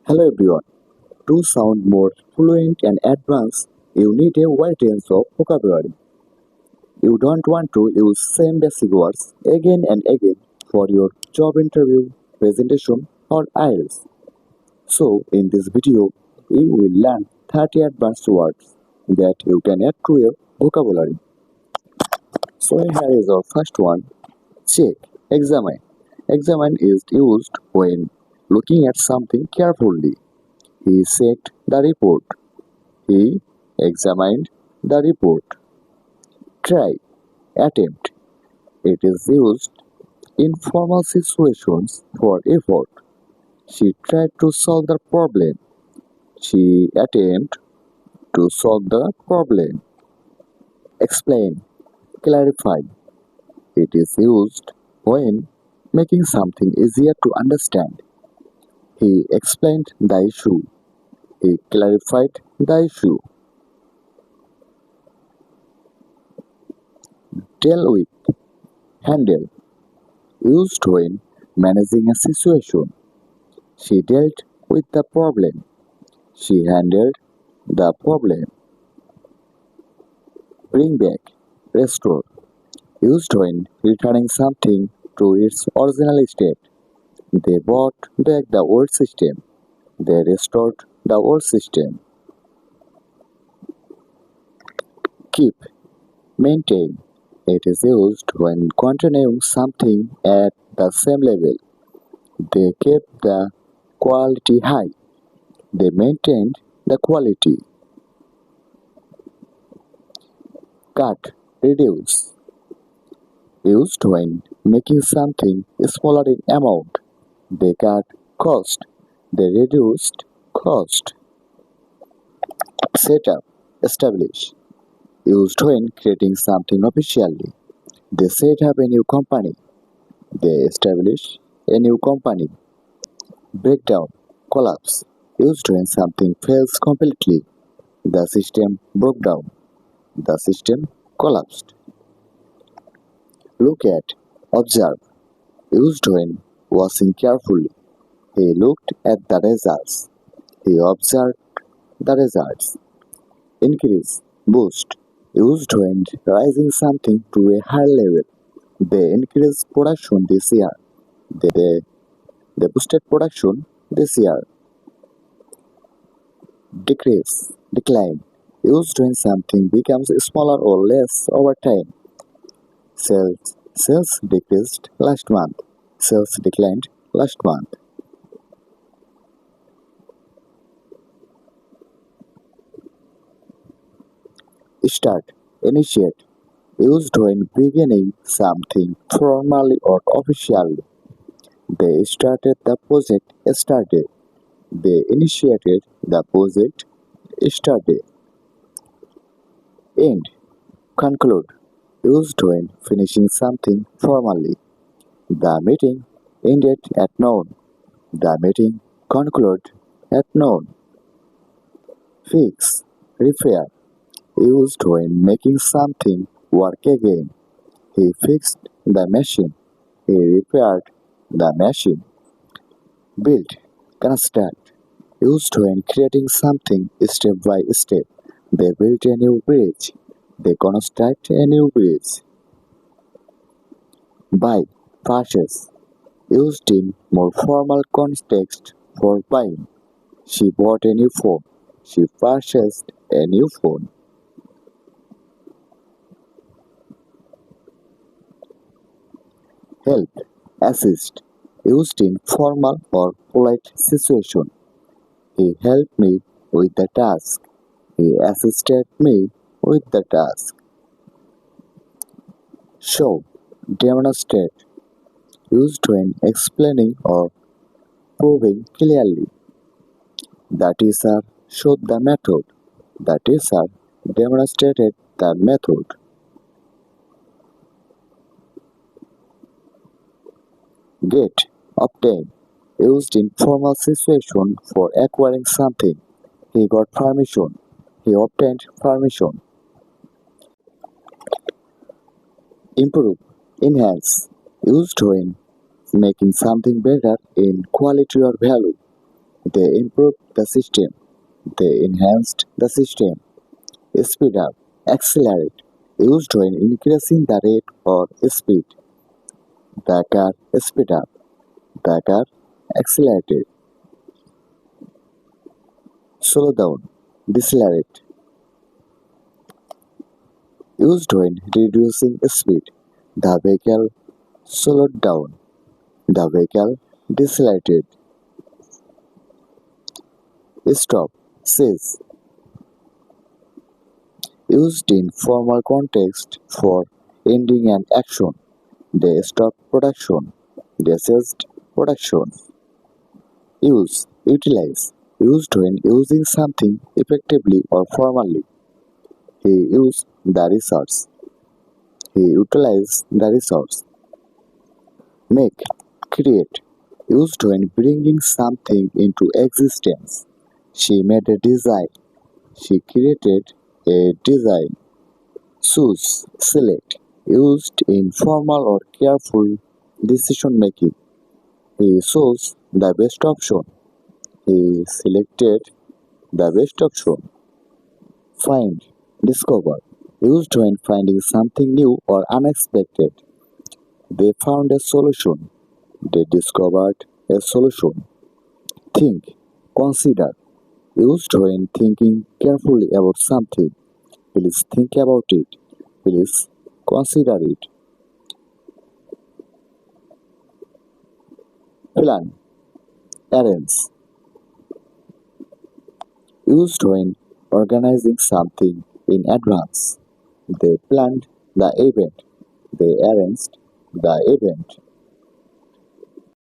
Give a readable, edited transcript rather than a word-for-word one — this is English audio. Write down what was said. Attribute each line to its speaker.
Speaker 1: Hello everyone. To sound more fluent and advanced, you need a wide range of vocabulary. You don't want to use same basic words again and again for your job interview, presentation, or IELTS. So, in this video, you will learn 30 advanced words that you can add to your vocabulary. So, here is our first one. Check, examine. Examine is used when looking at something carefully. He checked the report. He examined the report. Try, attempt. It is used in formal situations for effort. She tried to solve the problem. She attempted to solve the problem. Explain, clarify. It is used when making something easier to understand. He explained the issue. He clarified the issue. Deal with, handle. Used when managing a situation. She dealt with the problem. She handled the problem. Bring back, restore. Used when returning something to its original state. They brought back the old system. They restored the old system. Keep, maintain. It is used when continuing something at the same level. They kept the quality high. They maintained the quality. Cut, reduce. Used when making something smaller in amount. They cut cost. They reduced cost. Set up, establish. Used when creating something officially. They set up a new company. They establish a new company. Breakdown, collapse. Used when something fails completely. The system broke down. The system collapsed. Look at, observe. Used when watching carefully. He looked at the results. He observed the results. Increase, boost. Used when rising something to a higher level. They increased production this year. They boosted production this year. Decrease, decline. Used when something becomes smaller or less over time. Sales decreased last month. Sales declined last month. Start, initiate. Used when beginning something formally or officially. They started the project started. They initiated the project started. End, conclude. Used when finishing something formally. The meeting ended at noon. The meeting concluded at noon. Fix, repair. Used when making something work again. He fixed the machine. He repaired the machine. Build, construct. Used when creating something step by step. They built a new bridge. They construct a new bridge. Buy, purchase. Used in more formal context for buying. She bought a new phone. She purchased a new phone. Help, assist. Used in formal or polite situation. He helped me with the task. He assisted me with the task. Show, demonstrate. Used when explaining or proving clearly. The teacher showed the method. The teacher demonstrated the method. Get, obtain. Used in formal situation for acquiring something. He got permission. He obtained permission. Improve, enhance. Used when making something better in quality or value. They improved the system. They enhanced the system. Speed up, accelerate, used when increasing the rate or speed. The car speed up, the car accelerated. Slow down, decelerate, used when reducing speed. The vehicle slowed down, the vehicle decelerated. Stop, cease, used in formal context for ending an action. They stopped production. They ceased production. Use, utilize, used when using something effectively or formally. He used the resource. He utilized the resource. Make, create, used when bringing something into existence. She made a design. She created a design. Choose, select, used in formal or careful decision making. He chose the best option. He selected the best option. Find, discover, used when finding something new or unexpected. They found a solution. They discovered a solution. Think, consider, used when thinking carefully about something. Please think about it. Please consider it. Plan, arrange, used when organizing something in advance. They planned the event. They arranged the event.